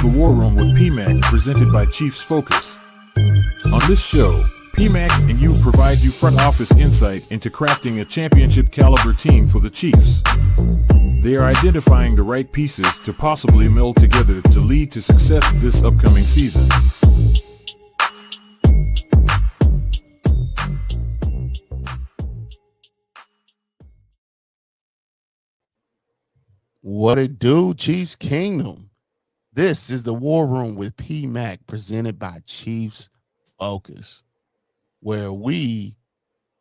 The War Room with PMAC, presented by Chiefs Focus. On this show, PMAC and you provide you front office insight into crafting a championship caliber team for the Chiefs. They are identifying the right pieces to possibly meld together to lead to success this upcoming season. What it do, Chiefs Kingdom? This is the War Room with PMAC, presented by Chiefs Focus, where we,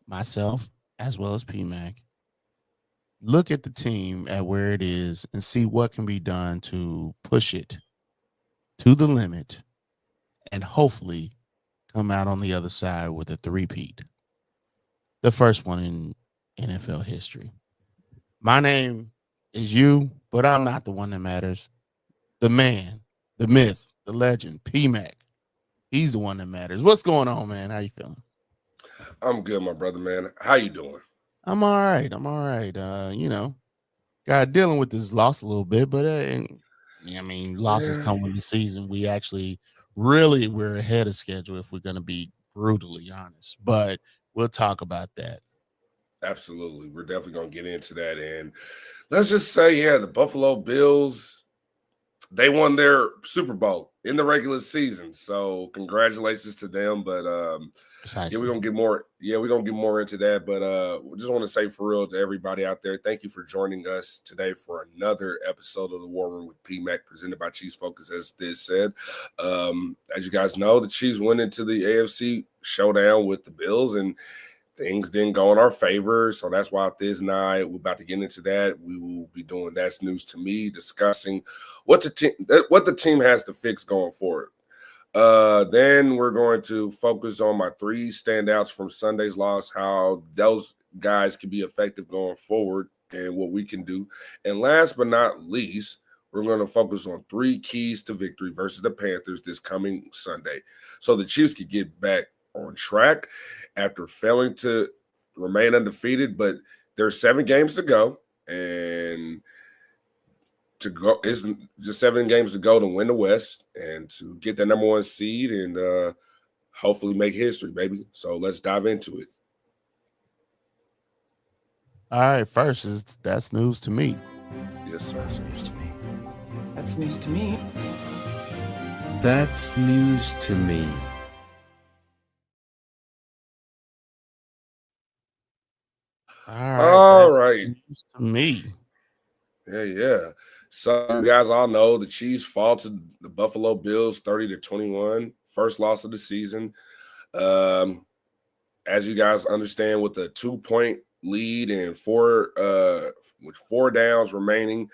myself, as well as PMAC, look at the team at where it is and see what can be done to push it to the limit and hopefully come out on the other side with a three-peat. The first one in NFL history. My name is you, but I'm not the one that matters. The man, the myth, the legend, PMAC. He's the one that matters. What's going on, man? How you feeling? I'm good, my brother, man. How you doing? I'm all right. Got dealing with this loss a little bit, but losses come with the season. We actually we're ahead of schedule if we're going to be brutally honest, but we'll talk about that. Absolutely. We're definitely going to get into that. And let's just say, the Buffalo Bills, they won their Super Bowl in the regular season. So congratulations to them. But we're gonna get more. We're gonna get more into that. But we just want to say for real to everybody out there, thank you for joining us today for another episode of the War Room with PMAC, presented by Chiefs Focus. As Diz said, as you guys know, the Chiefs went into the AFC showdown with the Bills, and things didn't go in our favor. So that's why this night we're about to get into that. We will be doing That's News to Me, discussing what the team has to fix going forward. Then we're going to focus on my three standouts from Sunday's loss, how those guys can be effective going forward and what we can do. And last but not least, we're going to focus on three keys to victory versus the Panthers this coming Sunday, so the Chiefs can get back on track after failing to remain undefeated. But there's 7 games to go, and it's just 7 games to go to win the West and to get that number 1 seed and hopefully make history, baby. So let's dive into it. All right, first is That's News to Me. Yes, sir. That's news to me. That's news to me. That's news to me. All right. News to me. Yeah. So you guys all know the Chiefs fall to the Buffalo Bills 30-21, first loss of the season. As you guys understand, with a 2-point lead and 4 downs remaining,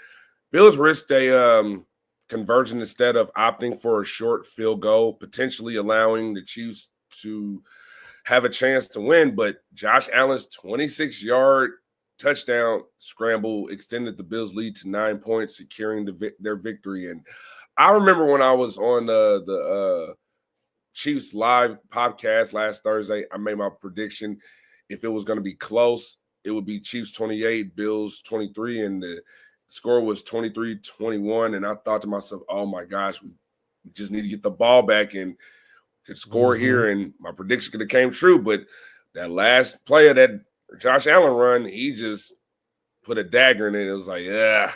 Bills risked a conversion instead of opting for a short field goal, potentially allowing the Chiefs to have a chance to win. But Josh Allen's 26-yard touchdown scramble extended the Bills' lead to 9 points, securing their victory. And I remember when I was on the Chiefs live podcast last Thursday, I made my prediction. If it was going to be close, it would be Chiefs 28, Bills 23, and the score was 23-21. And I thought to myself, oh my gosh, we just need to get the ball back and could score here, and my prediction could have came true. But that last play of that Josh Allen run, he just put a dagger in it. It was like, yeah.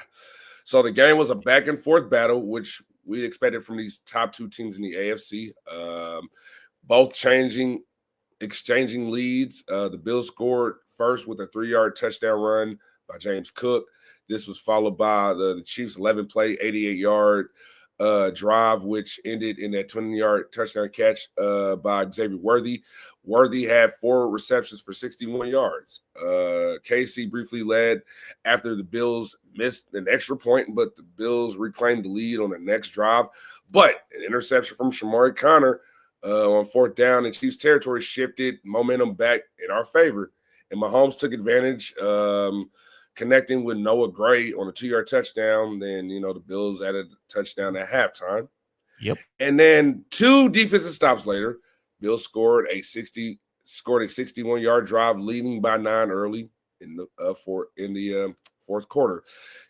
So the game was a back and forth battle, which we expected from these top 2 teams in the AFC. Both exchanging leads. The Bills scored first with a 3-yard touchdown run by James Cook. This was followed by the Chiefs' 11-play, 88-yard drive, which ended in that 20-yard touchdown catch by Xavier Worthy. Worthy had 4 receptions for 61 yards. KC briefly led after the Bills missed an extra point, but the Bills reclaimed the lead on the next drive. But an interception from Chamarri Conner on 4th down in Chiefs territory shifted momentum back in our favor. And Mahomes took advantage, connecting with Noah Gray on a 2-yard touchdown. Then, the Bills added a touchdown at halftime. Yep. And then 2 defensive stops later, Bills scored a 61-yard drive, leading by 9 early in the fourth quarter.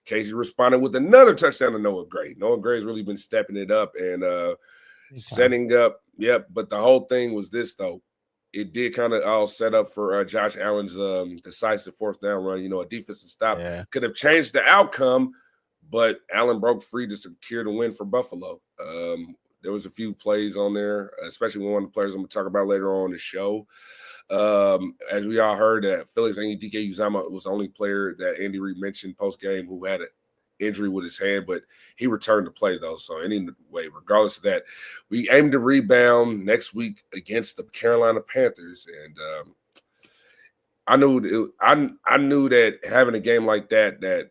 Casey responded with another touchdown to Noah Gray. Noah Gray's really been stepping it up and setting up. Yep, but the whole thing was this, though. It did kind of all set up for Josh Allen's decisive fourth down run. A defensive stop could have changed the outcome, but Allen broke free to secure the win for Buffalo. There was a few plays on there, especially one of the players I'm going to talk about later on in the show. As we all heard, that Phillies DK Uzama was the only player that Andy Reid mentioned post-game who had an injury with his hand, but he returned to play, though. So anyway, regardless of that, we aim to rebound next week against the Carolina Panthers. And I knew that having a game like that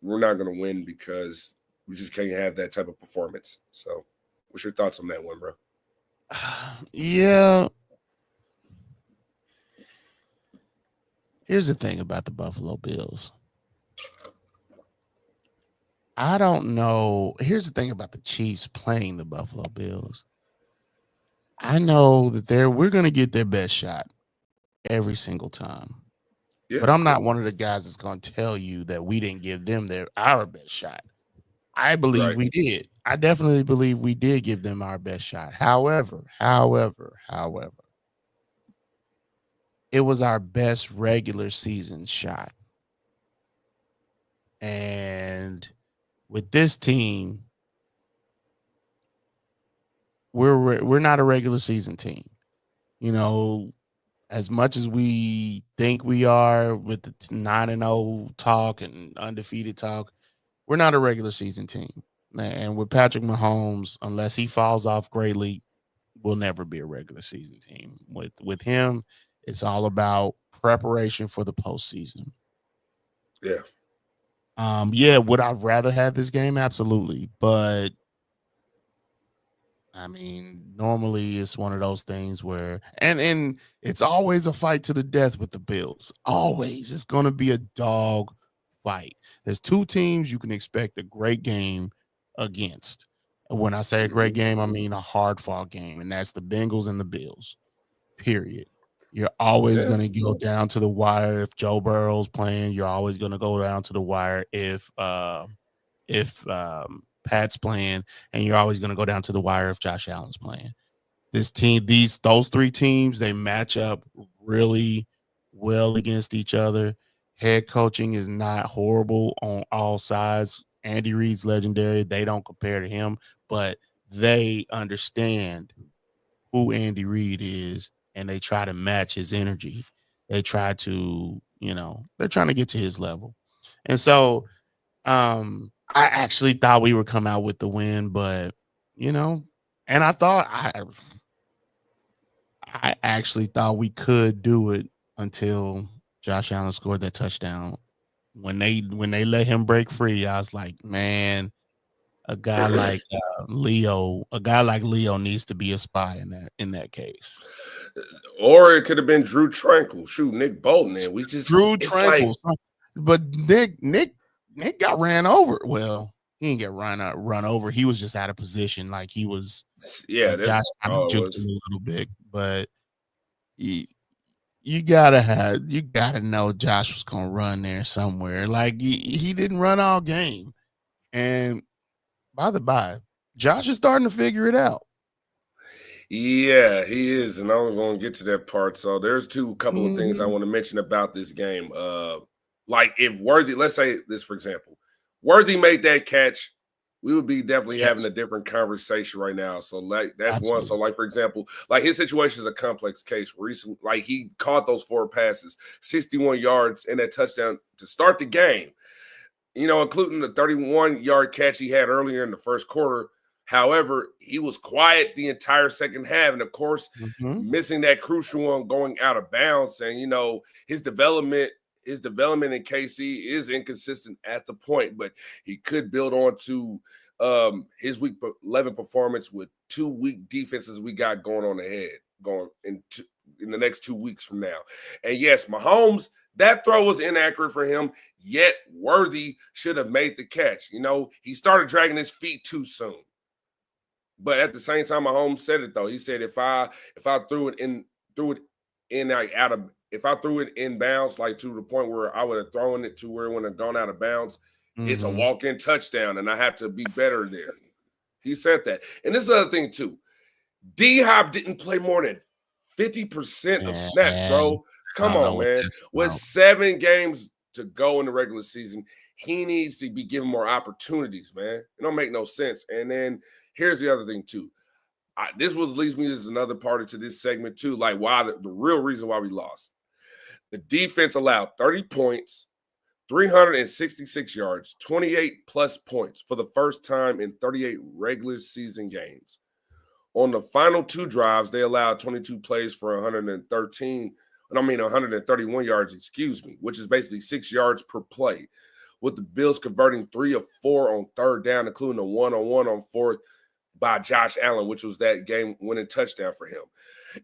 we're not going to win because we just can't have that type of performance. So what's your thoughts on that one, bro? Yeah. Here's the thing about the Buffalo Bills. I don't know. Here's the thing about the Chiefs playing the Buffalo Bills. I know that we're going to get their best shot every single time. Yeah. But I'm not one of the guys that's going to tell you that we didn't give them our best shot. I believe we did. I definitely believe we did give them our best shot. However, it was our best regular season shot. And with this team, we're not a regular season team. As much as we think we are with the 9-0 talk and undefeated talk, we're not a regular season team. And with Patrick Mahomes, unless he falls off greatly, we'll never be a regular season team. With him, it's all about preparation for the postseason. Yeah. Would I rather have this game? Absolutely. But I mean, normally it's one of those things where, and it's always a fight to the death with the Bills. Always. It's going to be a dog fight. There's two teams you can expect a great game against. And when I say a great game, I mean a hard-fought game, and that's the Bengals and the Bills, period. You're always going to go down to the wire if Joe Burrow's playing. You're always going to go down to the wire if Pat's playing, and you're always going to go down to the wire if Josh Allen's playing. Those three teams, they match up really well against each other. Head coaching is not horrible on all sides. Andy Reid's legendary. They don't compare to him, but they understand who Andy Reid is, and they try to match his energy. They try to, they're trying to get to his level. And so I actually thought we would come out with the win, but, and I thought I actually thought we could do it until Josh Allen scored that touchdown. When they let him break free, I was like, man, a guy like Leo needs to be a spy in that case. Or it could have been Drew Tranquil. Shoot, Nick Bolton. And we just Drew Tranquil. But Nick got ran over. Well, he didn't get run over. He was just out of position. Like he was. Yeah, Josh kind of juked him a little bit, but you gotta know Josh was gonna run there somewhere. Like he didn't run all game. And by the by, Josh is starting to figure it out. Yeah, he is, and I'm going to get to that part. So there's couple of things I want to mention about this game. Like if Worthy, let's say this for example, Worthy made that catch, we would be definitely having a different conversation right now. So like that's Absolutely. One. So like for example, like his situation is a complex case. Recently, like he caught those 4 passes, 61 yards, and that touchdown to start the game. Including the 31-yard catch he had earlier in the first quarter. However, he was quiet the entire second half. And, of course, missing that crucial one going out of bounds. And, his development in KC is inconsistent at the point. But he could build on to his Week 11 performance with 2 weak defenses we got going on ahead, going in the next 2 weeks from now. And, yes, Mahomes – that throw was inaccurate for him, yet Worthy should have made the catch. He started dragging his feet too soon. But at the same time, Mahomes said it though. He said if I threw it in like out of if I threw it in bounds, like to the point where I would have thrown it to where it would have gone out of bounds, it's a walk-in touchdown, and I have to be better there. He said that. And this is the other thing, too. D-Hop didn't play more than 50% of snaps, bro. Come on, man. With 7 games to go in the regular season, he needs to be given more opportunities, man. It don't make no sense. And then here's the other thing, too. This leads me to another part to this segment, too, like why the real reason why we lost. The defense allowed 30 points, 366 yards, 28-plus points for the first time in 38 regular season games. On the final 2 drives, they allowed 22 plays for 131 yards, which is basically 6 yards per play, with the Bills converting 3 of 4 on third down, including a one-on-one on fourth by Josh Allen, which was that game-winning touchdown for him.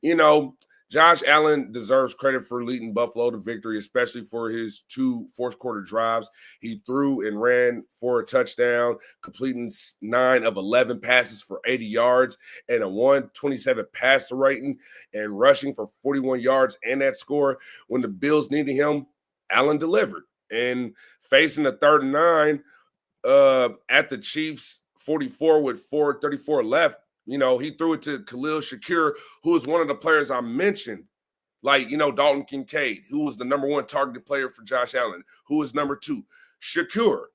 You know, Josh Allen deserves credit for leading Buffalo to victory, especially for his 2 fourth-quarter drives. He threw and ran for a touchdown, completing 9 of 11 passes for 80 yards and a 127 passer rating and rushing for 41 yards and that score. When the Bills needed him, Allen delivered. And facing a 3rd and 9 at the Chiefs' 44 with 4:34 left, you know, he threw it to Khalil Shakir, who was one of the players I mentioned, like, you know, Dalton Kincaid, who was the number 1 targeted player for Josh Allen, who was number 2. Shakir,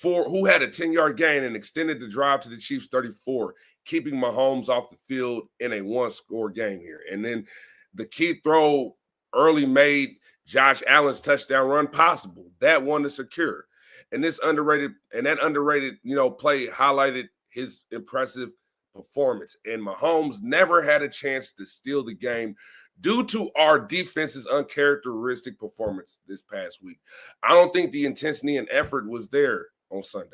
who had a 10-yard gain and extended the drive to the Chiefs' 34, keeping Mahomes off the field in a 1-score game here. And then the key throw early made Josh Allen's touchdown run possible. That one to secure. And that underrated, you know, play highlighted his impressive performance. And Mahomes never had a chance to steal the game due to our defense's uncharacteristic performance this past week. I don't think the intensity and effort was there on Sunday.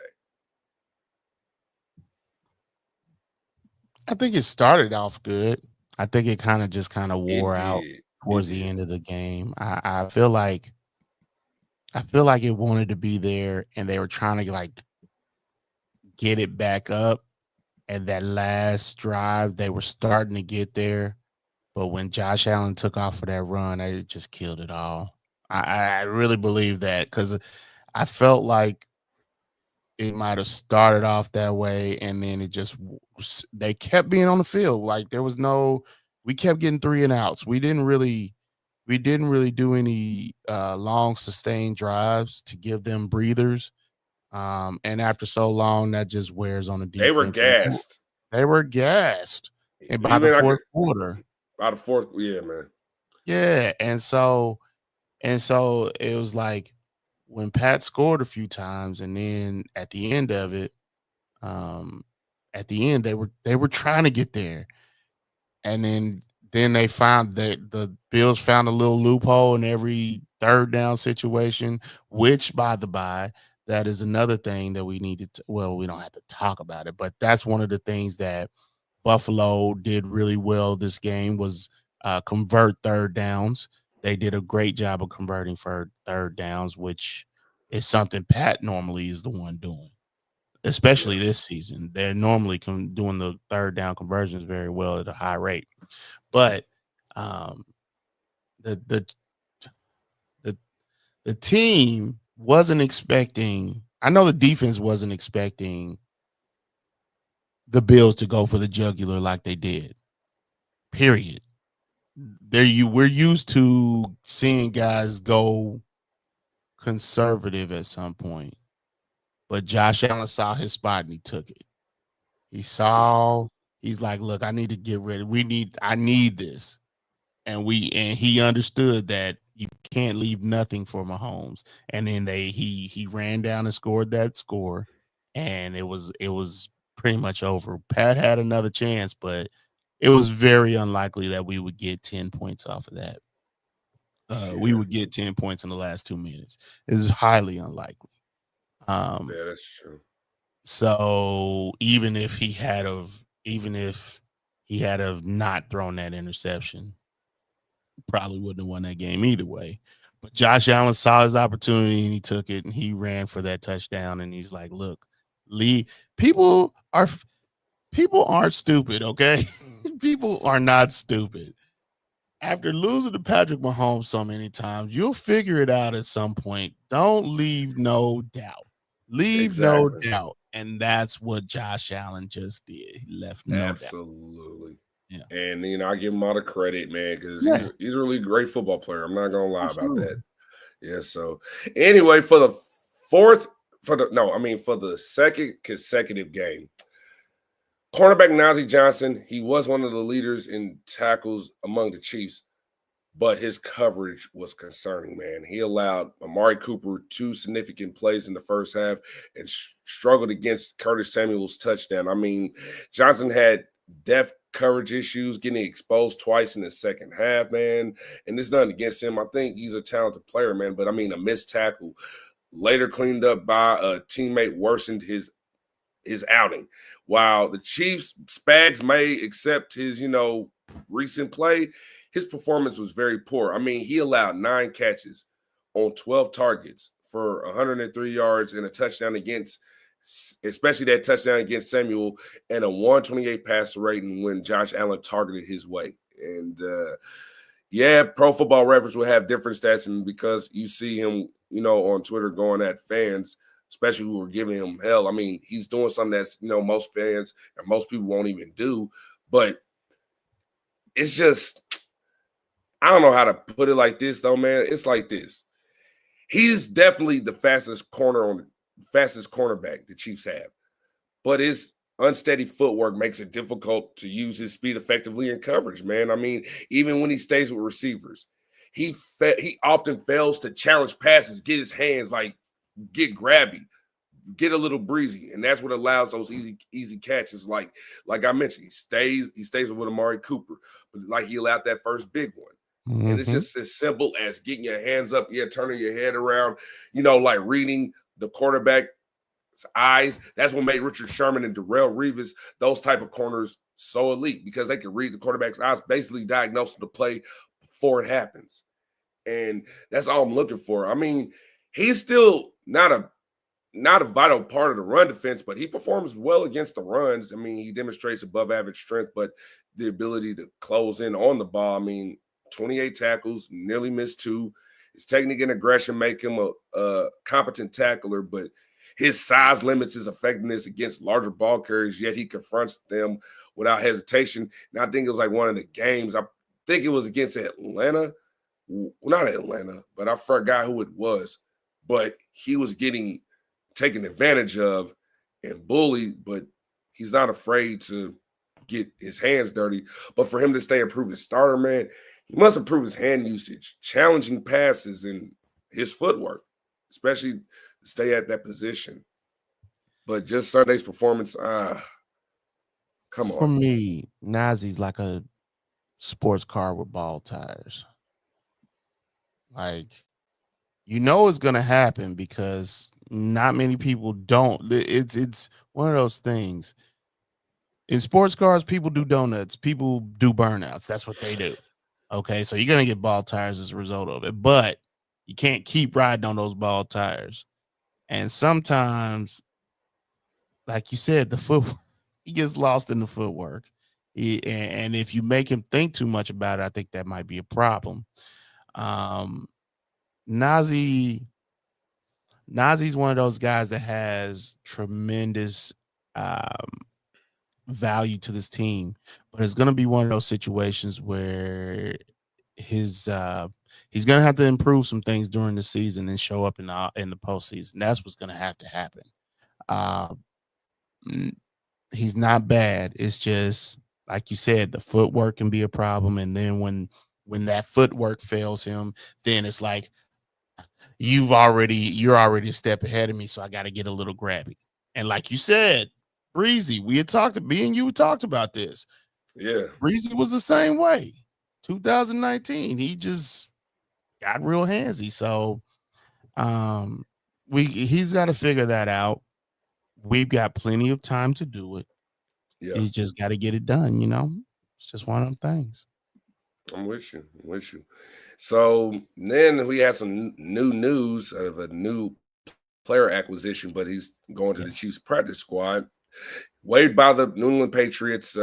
I think it started off good. I think it kind of wore out towards the end of the game. I feel like it wanted to be there, and they were trying to like get it back up. And that last drive, they were starting to get there, but when Josh Allen took off for that run, it just killed it all. I really believe that, because I felt like it might have started off that way, and then they kept being on the field. Like we kept getting 3 and outs. We didn't really do any long sustained drives to give them breathers. And after so long, that just wears on the defense. They were gassed. And by the fourth quarter. Yeah, man. Yeah. And so it was like when Pat scored a few times, and then at the end of it, they were trying to get there. And then they found that the Bills found a little loophole in every 3rd down situation, which, by the by, that is another thing that we needed to, well, we don't have to talk about it, but that's one of the things that Buffalo did really well this game was convert 3rd downs. They did a great job of converting for 3rd downs, which is something Pat normally is the one doing, especially this season. They're normally doing the 3rd down conversions very well at a high rate. But the team wasn't expecting, I know the defense wasn't expecting the Bills to go for the jugular like they did. Period. We're used to seeing guys go conservative at some point. But Josh Allen saw his spot and he took it. He's like, look, I need to get ready. I need this. And he understood that you can't leave nothing for Mahomes. And then he ran down and scored that score, and it was pretty much over. Pat had another chance, but it was very unlikely that we would get 10 points off of that. We would get 10 points in the last 2 minutes. It's highly unlikely. Yeah, that's true. So even if he had not thrown that interception, probably wouldn't have won that game either way. But Josh Allen saw his opportunity and he took it and he ran for that touchdown. And he's like, look, Lee, people aren't stupid, okay? People are not stupid. After losing to Patrick Mahomes so many times, you'll figure it out at some point. Don't leave no doubt. Leave no Exactly. doubt. And that's what Josh Allen just did. He left no doubt. Absolutely. Yeah. And I give him all the credit, man, because Yeah. he's a really great football player. I'm not gonna lie about that. Absolutely. Yeah. So anyway, for the second consecutive game, cornerback Najee Johnson, he was one of the leaders in tackles among the Chiefs, but his coverage was concerning, man. He allowed Amari Cooper 2 significant plays in the first half and struggled against Curtis Samuel's touchdown. I mean, Johnson had depth coverage issues, getting exposed twice in the second half, man. And there's nothing against him. I think he's a talented player, man. But I mean, a missed tackle later cleaned up by a teammate worsened his outing. While the Chiefs, Spags may accept his, recent play, his performance was very poor. I mean, he allowed 9 catches on 12 targets for 103 yards and a touchdown especially that touchdown against Samuel, and a 128 passer rating when Josh Allen targeted his way. And Pro Football Reference will have different stats, and because you see him, on Twitter going at fans, especially who were giving him hell. I mean, he's doing something that's, most fans and most people won't even do. But it's just, I don't know how to put it like this, though, man. It's like this. He's definitely the fastest cornerback the Chiefs have. But his unsteady footwork makes it difficult to use his speed effectively in coverage, man. I mean, even when he stays with receivers, he often fails to challenge passes, get his hands, get grabby, get a little breezy, and that's what allows those easy catches. Like I mentioned, he stays with Amari Cooper, but he allowed that first big one. Mm-hmm. And it's just as simple as getting your hands up, turning your head around, reading the quarterback's eyes. That's what made Richard Sherman and Darrelle Revis, those type of corners, so elite, because they can read the quarterback's eyes, basically diagnosing the play before it happens. And that's all I'm looking for. I mean, he's still not a vital part of the run defense, but he performs well against the runs. I mean, he demonstrates above average strength, but the ability to close in on the ball. I mean, 28 tackles, nearly missed 2. His technique and aggression make him a competent tackler, but his size limits his effectiveness against larger ball carriers, yet he confronts them without hesitation. And I think it was one of the games, I think it was against Atlanta. Well, not Atlanta, but I forgot who it was. But he was getting taken advantage of and bullied, but he's not afraid to get his hands dirty. But for him to stay and prove his starter, man, he must improve his hand usage, challenging passes, and his footwork, especially to stay at that position. But just Sunday's performance, come on. For me, Nazee's like a sports car with ball tires. It's going to happen because not many people don't. It's one of those things. In sports cars, people do donuts. People do burnouts. That's what they do. Okay, so you're going to get ball tires as a result of it. But you can't keep riding on those ball tires. And sometimes, like you said, the footwork, he gets lost in the footwork. And if you make him think too much about it, I think that might be a problem. Nazee's one of those guys that has tremendous value to this team, but it's going to be one of those situations where he's going to have to improve some things during the season and show up in the postseason. That's what's going to have to happen. He's not bad. It's just, like you said, the footwork can be a problem. And then when that footwork fails him, then it's like, you're already a step ahead of me, so I got to get a little grabby. And like you said, Breezy, you talked about this. Yeah. Breezy was the same way. 2019, he just got real handsy. So he's got to figure that out. We've got plenty of time to do it. Yeah. He's just got to get it done, It's just one of them things. I'm with you. So then we had some new news of a new player acquisition, but he's going to the Chiefs practice squad. Waived by the New England Patriots.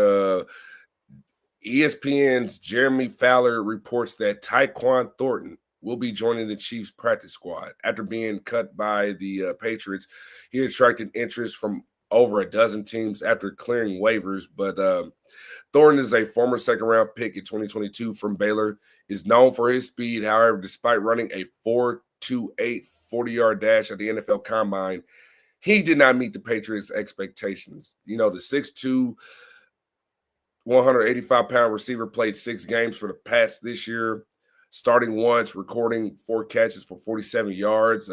ESPN's Jeremy Fowler reports that Tyquan Thornton will be joining the Chiefs practice squad. After being cut by the Patriots, he attracted interest from over a dozen teams after clearing waivers. But Thornton is a former second-round pick in 2022 from Baylor, is known for his speed. However, despite running a 4.28 40-yard dash at the NFL Combine, he did not meet the Patriots' expectations. You know, the 6'2", 185-pound receiver played 6 games for the Pats this year, starting once, recording 4 catches for 47 yards.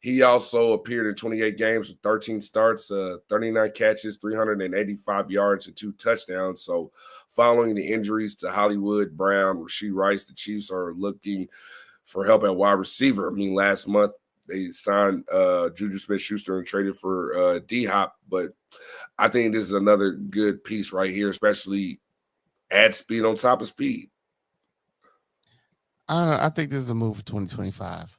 He also appeared in 28 games with 13 starts, 39 catches, 385 yards, and 2 touchdowns. So following the injuries to Hollywood Brown, Rashee Rice, the Chiefs are looking for help at wide receiver. I mean, last month they signed Juju Smith-Schuster and traded for D-Hop, but I think this is another good piece right here, especially add speed on top of speed. I think this is a move for 2025.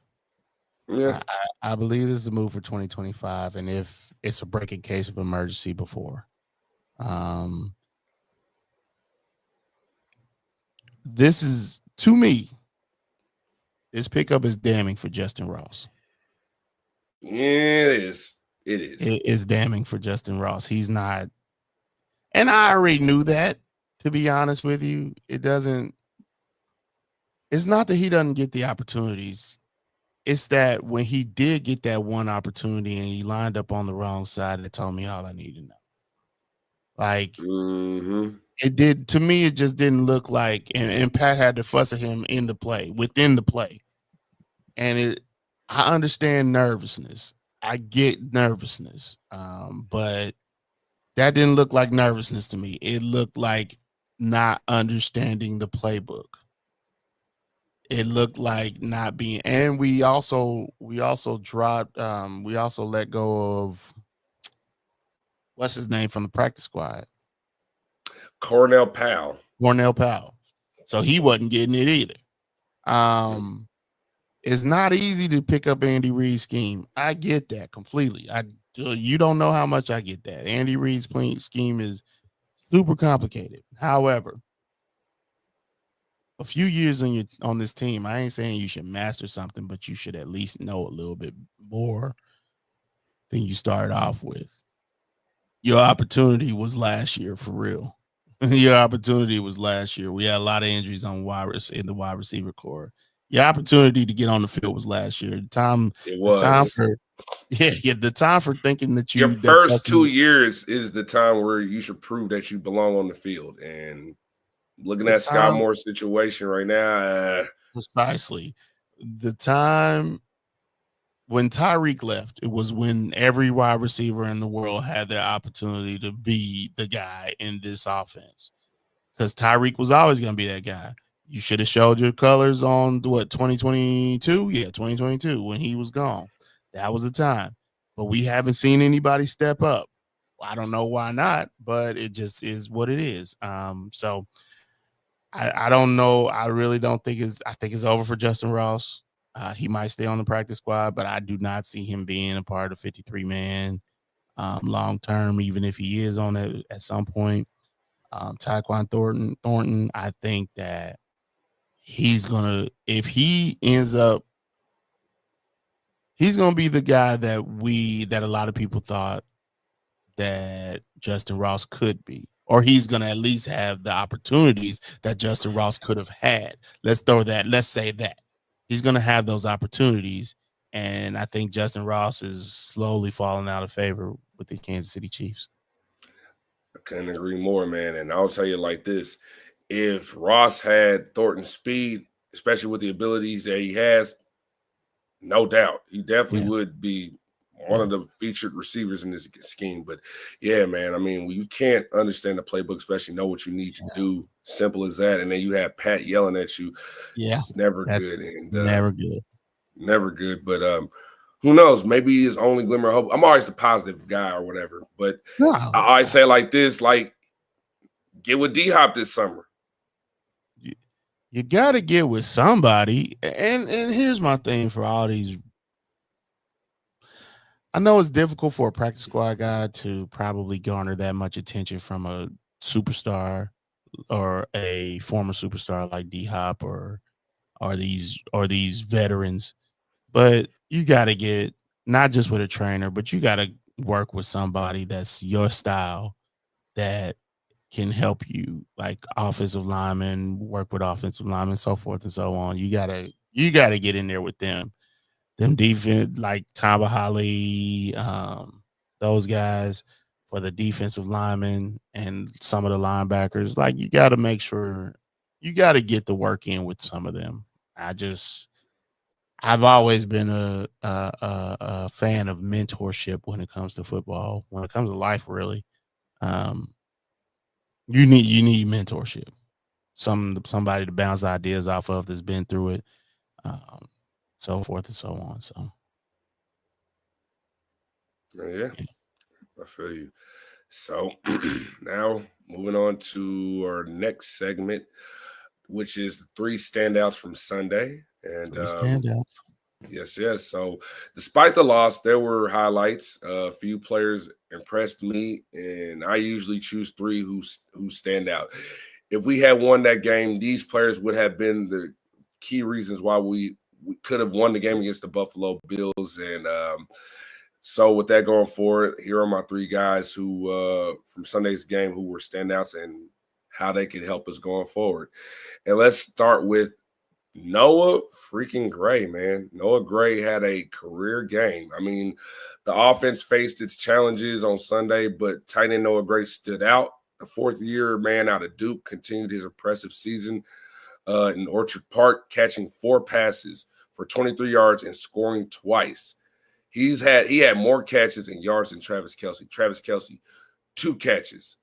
Yeah. I believe this is a move for 2025, and if it's a breaking case of emergency before. This is, to me, this pickup is damning for Justin Ross. Yeah, it is. It is. It is damning for Justin Ross. He's not, and I already knew that, to be honest with you. It's not that he doesn't get the opportunities. It's that when he did get that one opportunity and he lined up on the wrong side, it told me all I need to know. Like, It did, to me, it just didn't look like, and Pat had to fuss at him within the play. And I understand nervousness. I get nervousness. But that didn't look like nervousness to me. It looked like not understanding the playbook. It looked like not being, and we also dropped, we also let go of, what's his name from the practice squad? Cornell Powell. So he wasn't getting it either. It's not easy to pick up Andy Reid's scheme. I get that completely. You don't know how much I get that. Andy Reid's scheme is super complicated. However, a few years on this team, I ain't saying you should master something, but you should at least know a little bit more than you started off with. Your opportunity was last year, for real. Your opportunity was last year. We had a lot of injuries in the wide receiver core. Your opportunity to get on the field was last year. The time for thinking that your first 2 years is the time where you should prove that you belong on the field. And looking at Scott Moore's situation right now, precisely the time when Tyreek left, it was when every wide receiver in the world had their opportunity to be the guy in this offense, because Tyreek was always going to be that guy. You should have showed your colors on 2022? Yeah, 2022, when he was gone. That was the time. But we haven't seen anybody step up. I don't know why not, but it just is what it is. So I don't know. I really don't think I think it's over for Justin Ross. He might stay on the practice squad, but I do not see him being a part of 53-man long term, even if he is on it at some point. Tyquan Thornton, I think that he's gonna, if he ends up, he's gonna be the guy that a lot of people thought that Justin Ross could be, or he's gonna at least have the opportunities that Justin Ross could have had. Let's say that he's gonna have those opportunities, and I think Justin Ross is slowly falling out of favor with the Kansas City Chiefs. I couldn't agree more, man. And I'll tell you like this: if Ross had Thornton's speed, especially with the abilities that he has, no doubt, he definitely would be one of the featured receivers in this scheme. But yeah, man, I mean, you can't understand the playbook, especially know what you need to do. Simple as that. And then you have Pat yelling at you. Yeah, it's never good. And never good. But who knows? Maybe his only glimmer of hope. I'm always the positive guy or whatever. But I always say like this, like, get with D-Hop this summer. You got to get with somebody. And here's my thing for all these. I know it's difficult for a practice squad guy to probably garner that much attention from a superstar a former superstar like D-Hop or these veterans. But you got to get not just with a trainer, but you got to work with somebody that's your style that can help you, like offensive linemen, work with offensive linemen, so forth and so on. You gotta get in there with them. Them defense like Tamba Hali, those guys for the defensive linemen and some of the linebackers. Like you gotta make sure you gotta get the work in with some of them. I've always been a fan of mentorship when it comes to football. When it comes to life, really, um, you need mentorship. Somebody to bounce ideas off of that's been through it, um, so forth and so on. So Yeah, yeah. I feel you. So now moving on to our next segment, which is the three standouts from Sunday. And Three standouts. yes. So despite the loss, there were highlights. A few players impressed me, and I usually choose three who stand out. If we had won that game, these players would have been the key reasons why we could have won the game against the Buffalo Bills. And so with that going forward, here are my three guys who from Sunday's game who were standouts and how they could help us going forward. And let's start with Noah freaking Gray, man. Noah Gray had a career game. I mean, the offense faced its challenges on Sunday, but tight end Noah Gray stood out. The fourth-year man out of Duke continued his impressive season in Orchard Park, catching 4 passes for 23 yards and scoring twice. He had more catches and yards than Travis Kelce. Travis Kelce, 2 catches,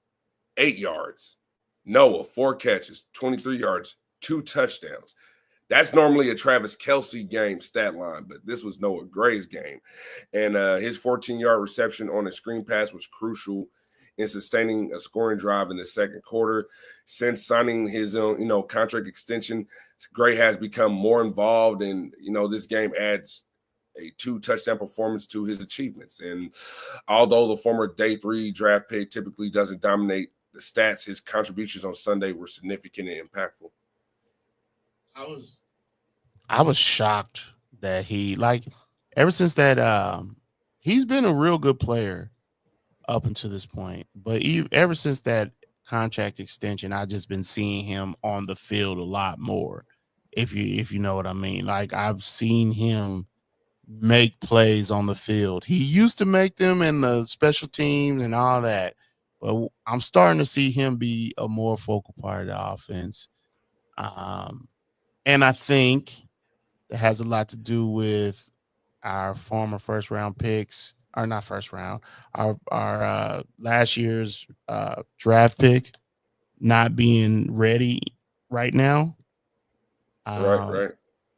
8 yards. Noah, 4 catches, 23 yards, 2 touchdowns. That's normally a Travis Kelce game stat line, but this was Noah Gray's game. And his 14-yard reception on a screen pass was crucial in sustaining a scoring drive in the second quarter. Since signing his own, contract extension, Gray has become more involved, and this game adds a 2-touchdown performance to his achievements. And although the former day 3 draft pick typically doesn't dominate the stats, his contributions on Sunday were significant and impactful. I was shocked that ever since that he's been a real good player up until this point, but ever since that contract extension, I've just been seeing him on the field a lot more. If you know what I mean, like I've seen him make plays on the field. He used to make them in the special teams and all that, but I'm starting to see him be a more focal part of the offense. And I think it has a lot to do with our former first round picks, or not first round, our last year's draft pick not being ready right now. Right.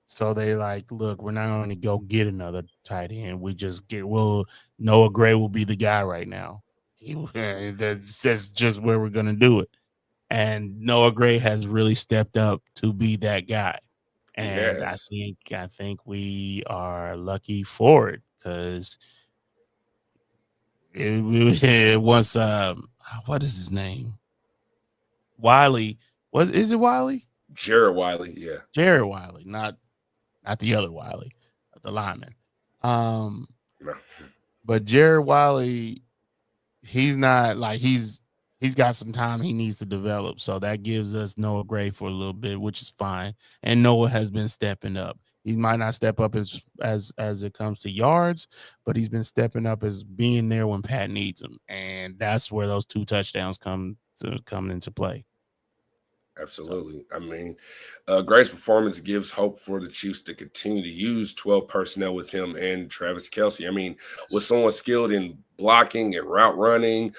So they like, look, we're not going to go get another tight end. Noah Gray will be the guy right now. That's just where we're going to do it. And Noah Gray has really stepped up to be that guy. And Yes. I think we are lucky for it because it was what is his name? Wiley. Is it Wiley? Jared Wiley, yeah. Jared Wiley, not the other Wiley, the lineman. No. But Jared Wiley, he's not like he's got some time he needs to develop. So that gives us Noah Gray for a little bit, which is fine. And Noah has been stepping up. He might not step up as it comes to yards, but he's been stepping up as being there when Pat needs him. And that's where those 2 touchdowns come into play. Absolutely. I mean, Gray's performance gives hope for the Chiefs to continue to use 12 personnel with him and Travis Kelce. I mean, with someone skilled in blocking and route running,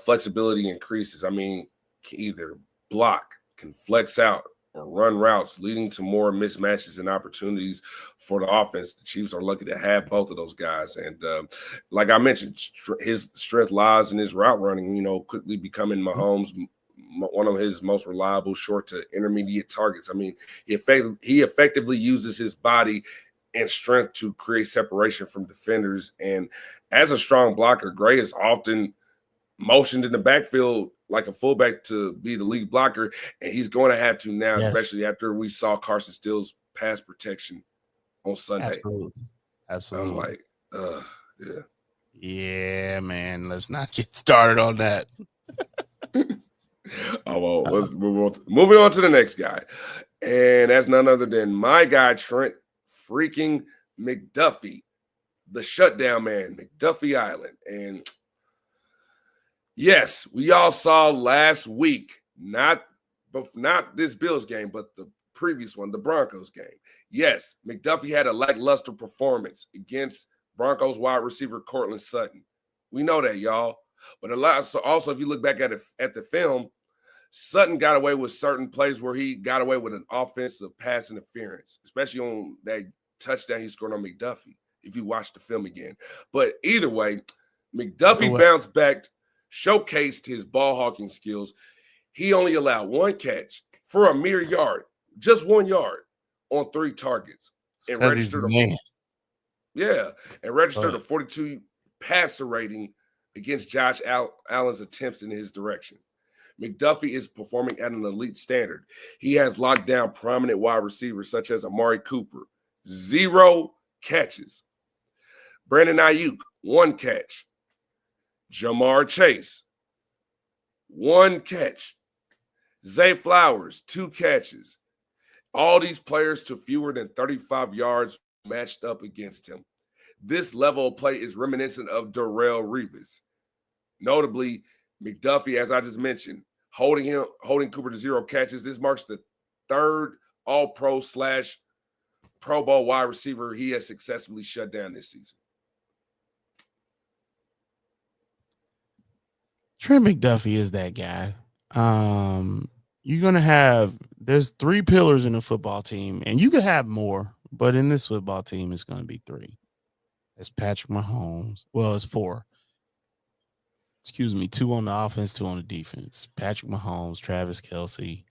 flexibility increases. I mean, can either block, can flex out, or run routes, leading to more mismatches and opportunities for the offense. The Chiefs are lucky to have both of those guys. And like I mentioned, his strength lies in his route running, quickly becoming Mahomes' one of his most reliable short to intermediate targets. I mean, he effectively uses his body and strength to create separation from defenders. And as a strong blocker, Gray is often motioned in the backfield like a fullback to be the lead blocker, and he's going to have to now, Yes. especially after we saw Carson Steele's pass protection on Sunday. Absolutely. I'm like, yeah. Yeah, man. Let's not get started on that. Oh, well, let's move on. Moving on to the next guy. And that's none other than my guy, Trent freaking McDuffie, the shutdown man, McDuffie Island. And yes, we all saw last week, not this Bills game, but the previous one, the Broncos game. Yes, McDuffie had a lackluster performance against Broncos wide receiver Cortland Sutton. We know that, y'all. But also, if you look back at the film, Sutton got away with certain plays where he got away with an offensive pass interference, especially on that touchdown he scored on McDuffie, if you watch the film again. But either way, McDuffie bounced back, showcased his ball hawking skills. He only allowed one catch for a mere yard, just 1 yard on 3 targets, and registered a 42 passer rating against Josh Allen's attempts in his direction. McDuffie is performing at an elite standard. He has locked down prominent wide receivers such as Amari Cooper, 0 catches. Brandon Ayuk, 1 catch. Jamar Chase, 1 catch. Zay Flowers, 2 catches. All these players to fewer than 35 yards matched up against him. This level of play is reminiscent of Darrelle Revis. Notably, McDuffie, as I just mentioned, holding Cooper to 0 catches. This marks the 3rd All-Pro / Pro Bowl wide receiver he has successfully shut down this season. Trent McDuffie is that guy. You're going to have – there's 3 pillars in a football team, and you could have more, but in this football team, it's going to be 3. It's Patrick Mahomes. Well, it's 4. 2 on the offense, 2 on the defense. Patrick Mahomes, Travis Kelce,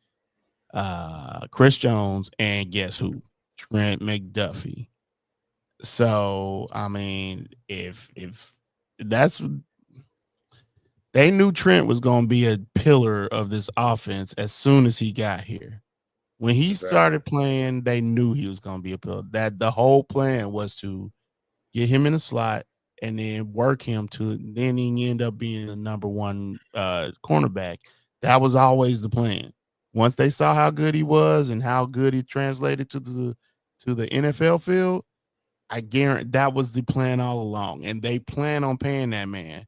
Chris Jones, and guess who? Trent McDuffie. So, I mean, if that's – they knew Trent was going to be a pillar of this offense as soon as he got here. When he started playing, they knew he was going to be a pillar. That the whole plan was to get him in the slot and then work him to then he end up being the number 1 cornerback. That was always the plan. Once they saw how good he was and how good he translated to the NFL field, I guarantee that was the plan all along. And they plan on paying that man.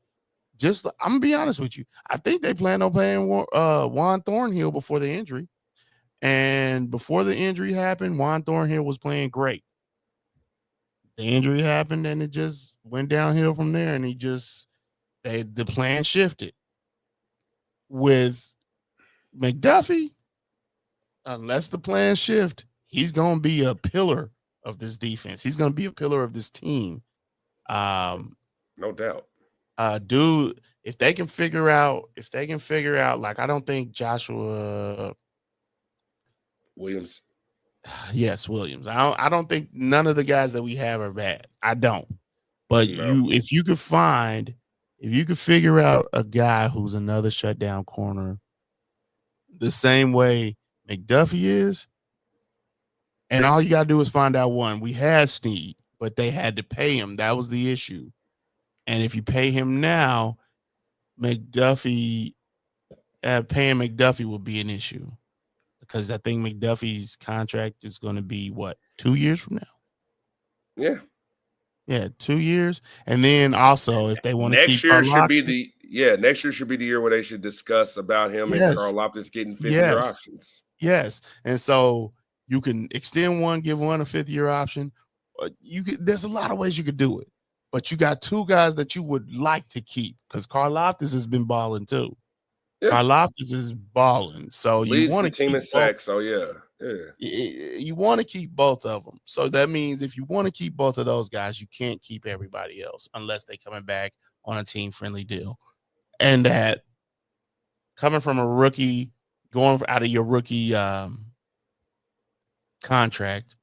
I'm gonna be honest with you. I think they plan on paying Juan Thornhill before the injury. And before the injury happened, Juan Thornhill was playing great. The injury happened and it just went downhill from there. And the plan shifted. With McDuffie, unless the plan shift, he's going to be a pillar of this defense. He's going to be a pillar of this team. No doubt. Dude, if they can figure out, like, I don't think Joshua Williams. Yes, Williams. I don't think none of the guys that we have are bad. I don't. But if you could figure out a guy who's another shutdown corner the same way McDuffie is, and all you got to do is find out one. We had Snead, but they had to pay him. That was the issue. And if you pay him now, paying McDuffie will be an issue. Because I think McDuffie's contract is going to be, 2 years from now? Yeah, 2 years. And then also, if they want to keep next year should be the year where they should discuss about him and Carl Loftus getting 5th-year options. Yes. And so you can extend one, give one a 5th-year option. There's a lot of ways you could do it. But you got 2 guys that you would like to keep because Carl Loftus has been balling too. Yeah. Carl Loftus is balling, so you want to team in sacks. So you want to keep both of them. So that means if you want to keep both of those guys, you can't keep everybody else unless they're coming back on a team-friendly deal. And that coming from a rookie, going out of your rookie contract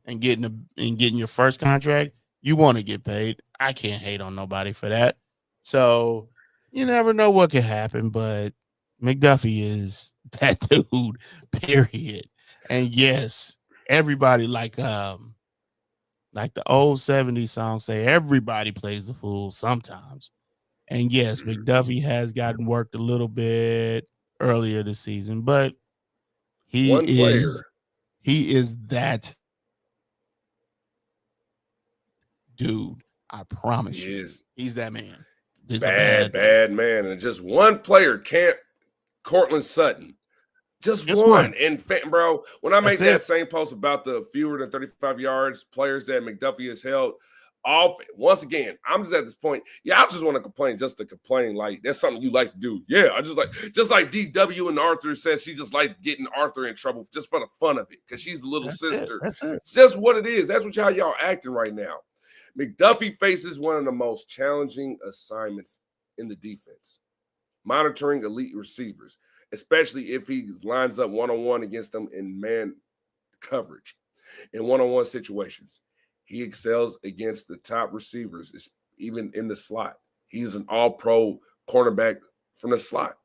and getting your first contract, you want to get paid. I can't hate on nobody for that. So you never know what could happen, but McDuffie is that dude, period. And yes, everybody like the old 70s song say, everybody plays the fool sometimes. And yes, McDuffie has gotten worked a little bit earlier this season, but One player. he is that dude. I promise He you. is He's that man. He's bad man. And just one player can't Cortland Sutton. Just one. And bro, when I made that same post about the fewer than 35 yards players that McDuffie has held off, once again, I'm just at this point. Yeah, I just want to complain just to complain. Like, that's something you like to do. Yeah, I just like DW and Arthur says she just like getting Arthur in trouble just for the fun of it because she's the little sister. That's it. It's just what it is. That's what y'all acting right now. McDuffie faces one of the most challenging assignments in the defense, monitoring elite receivers, especially if he lines up one-on-one against them in man coverage. In one-on-one situations, he excels against the top receivers, even in the slot. He's an all-pro cornerback from the slot.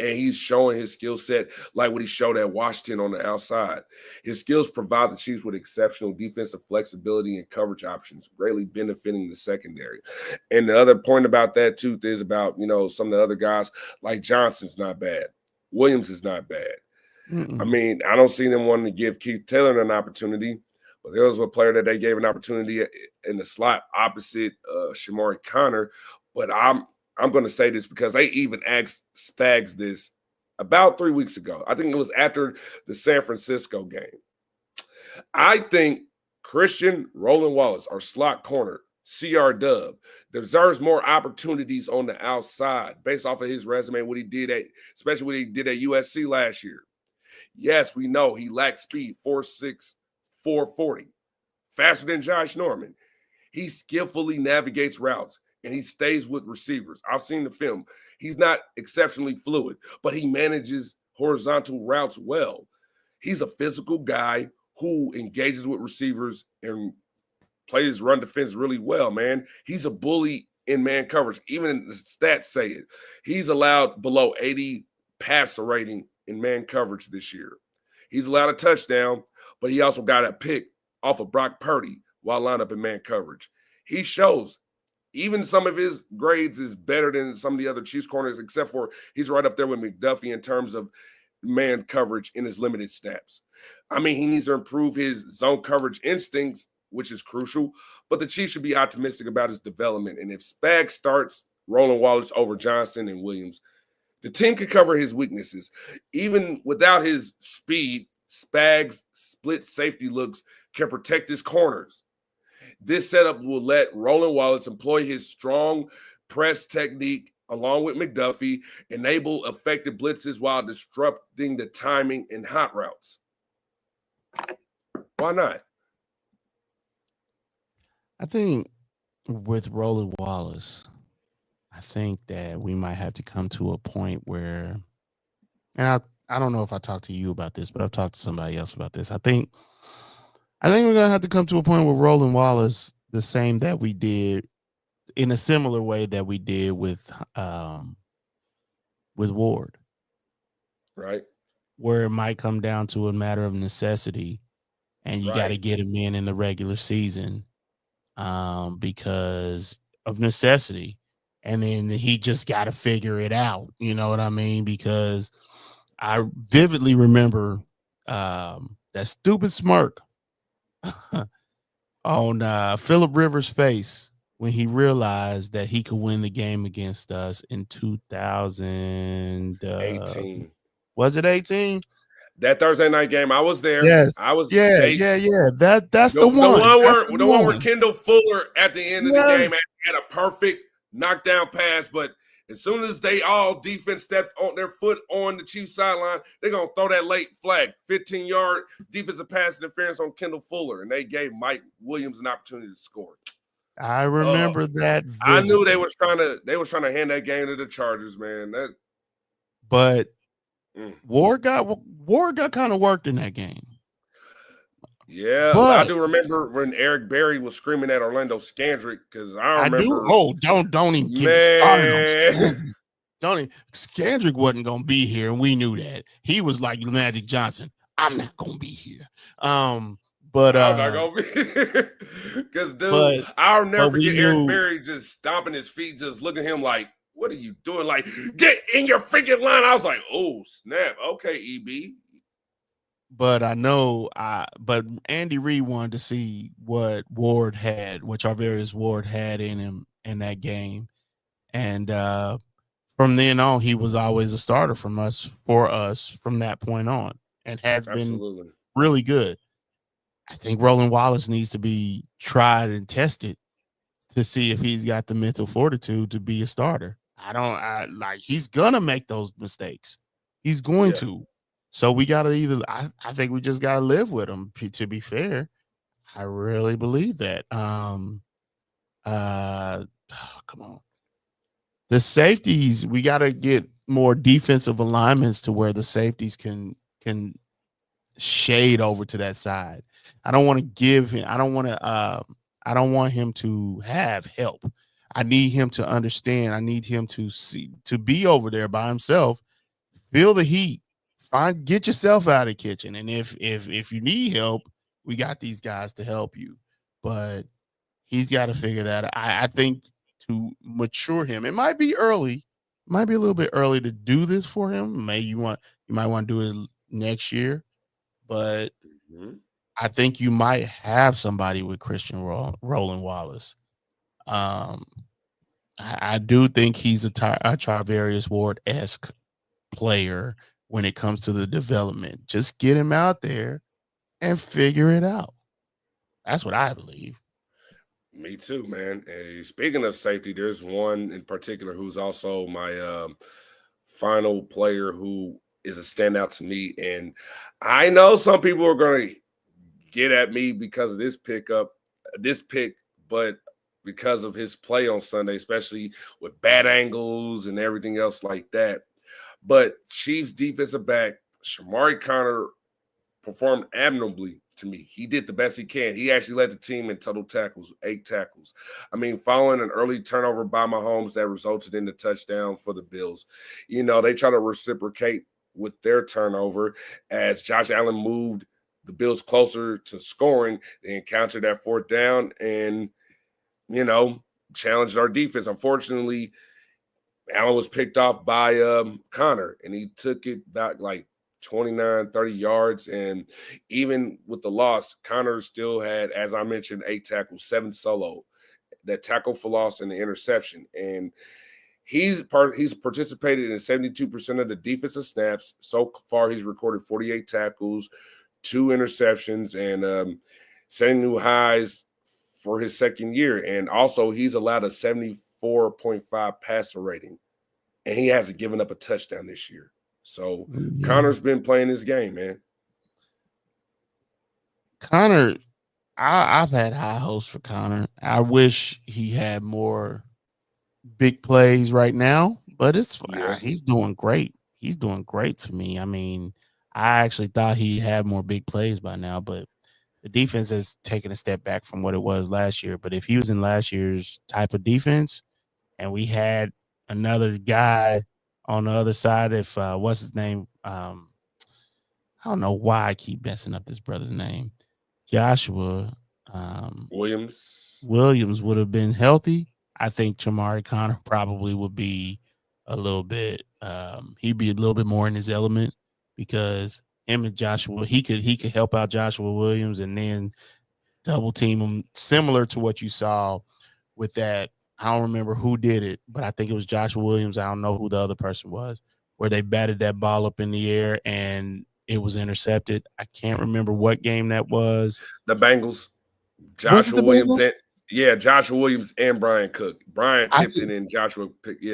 And he's showing his skill set like what he showed at Washington on the outside. His skills provide the Chiefs with exceptional defensive flexibility and coverage options, greatly benefiting the secondary. And the other point about that, too, is about, some of the other guys, like Johnson's not bad. Williams is not bad. I mean, I don't see them wanting to give Keith Taylor an opportunity, but there was a player that they gave an opportunity in the slot opposite Chamarri Conner. But I'm going to say this because they even asked Spags this about 3 weeks ago. I think it was after the San Francisco game. I think Christian Roland Wallace, our slot corner, CR Dub, deserves more opportunities on the outside based off of his resume, especially what he did at USC last year. Yes, we know he lacks speed, 4.6, 4.40, faster than Josh Norman. He skillfully navigates routes, and he stays with receivers. I've seen the film. He's not exceptionally fluid, but he manages horizontal routes well. He's a physical guy who engages with receivers and plays run defense really well, man. He's a bully in man coverage. Even the stats say it. He's allowed below 80 passer rating in man coverage this year. He's allowed a touchdown, but he also got a pick off of Brock Purdy while lined up in man coverage. He shows even some of his grades is better than some of the other Chiefs corners, except for he's right up there with McDuffie in terms of man coverage in his limited snaps. I mean, he needs to improve his zone coverage instincts, which is crucial, but the Chiefs should be optimistic about his development. And if Spags starts Roland Wallace over Johnson and Williams, the team can cover his weaknesses. Even without his speed, Spags' split safety looks can protect his corners. This setup will let Roland Wallace employ his strong press technique along with McDuffie, enable effective blitzes while disrupting the timing and hot routes. Why not? I think with Roland Wallace, I think that we might have to come to a point where, and I don't know if I talked to you about this, but I've talked to somebody else about this. I think we're gonna have to come to a point with Roland Wallace, the same that we did in a similar way that we did with Ward, right? Where it might come down to a matter of necessity, and you got to get him in the regular season because of necessity, and then he just got to figure it out. You know what I mean? Because I vividly remember that stupid smirk on Phillip Rivers' face when he realized that he could win the game against us in 2018. Was it 18? That Thursday night game, I was there. Yes. I was. Yeah. That's the one. The one where Kendall Fuller at the end of the game had a perfect knockdown pass, but as soon as they all defense stepped on their foot on the Chiefs sideline, they're gonna throw that late flag, 15-yard defensive pass interference on Kendall Fuller, and they gave Mike Williams an opportunity to score. I remember that. Vividly. I knew they was trying to hand that game to the Chargers, man. But Ward got kind of worked in that game. Yeah, but I do remember when Eric Berry was screaming at Orlando Scandrick because I remember. Don't even get me started on Scandrick. Tony Skandrick wasn't gonna be here, and we knew that. He was like Magic Johnson. I'm not gonna be here. But I'm not gonna be because, dude, but I'll never but we forget Eric knew. Berry just stomping his feet, just looking at him like, "What are you doing? Like, get in your freaking line!" I was like, "Oh snap! Okay, EB." But but Andy Reid wanted to see what Ward had, what Charvarius Ward had in him in that game, and from then on, he was always a starter for us from that point on, and has been Absolutely. really good. I think Roland Wallace needs to be tried and tested to see if he's got the mental fortitude to be a starter. He's gonna make those mistakes. He's going Yeah. to. So we gotta I think we just gotta live with him, to be fair. I really believe that. Come on. The safeties, we gotta get more defensive alignments to where the safeties can shade over to that side. I don't want to give him. I don't want him to have help. I need him to understand. I need him to be over there by himself. Feel the heat. Get yourself out of the kitchen. And if you need help, we got these guys to help you. But he's got to figure that out. I think to mature him, it might be early, might be a little bit early to do this for him. You might want to do it next year, but I think you might have somebody with Christian Roland Wallace. I do think he's a Charvarius Ward-esque player when it comes to the development. Just get him out there and figure it out. That's what I believe. Me too, man. Hey, speaking of safety, there's one in particular who's also my final player who is a standout to me. And I know some people are going to get at me because of this pick, but because of his play on Sunday, especially with bad angles and everything else like that. But Chiefs defensive back Chamarri Conner performed admirably to me. He did the best he can. He actually led the team in total tackles, 8 tackles. I mean, following an early turnover by Mahomes that resulted in the touchdown for the Bills. You know, they try to reciprocate with their turnover as Josh Allen moved the Bills closer to scoring. They encountered that 4th down and, you know, challenged our defense. Unfortunately, Allen was picked off by Connor, and he took it back like 29, 30 yards. And even with the loss, Connor still had, as I mentioned, 8 tackles, 7 solo, that tackle for loss and the interception. And he's participated in 72% of the defensive snaps. So far, he's recorded 48 tackles, 2 interceptions, and setting new highs for his second year. And also, he's allowed a 74.5 passer rating, and he hasn't given up a touchdown this year. So Connor's been playing his game, man. Connor, I've had high hopes for Connor. I wish he had more big plays right now, but he's doing great. He's doing great for me. I mean, I actually thought he had more big plays by now, but the defense has taken a step back from what it was last year. But if he was in last year's type of defense and we had another guy on the other side, if what's his name? I don't know why I keep messing up this brother's name. Joshua Williams would have been healthy. I think Chamarri Conner probably would be a little bit he'd be a little bit more in his element because him and Joshua, he could help out Joshua Williams and then double team him, similar to what you saw with that. I don't remember who did it, but I think it was Joshua Williams. I don't know who the other person was, where they batted that ball up in the air and it was intercepted. I can't remember what game that was. The Bengals. Joshua Williams and Brian Cook. Brian tipped it in, Joshua picked,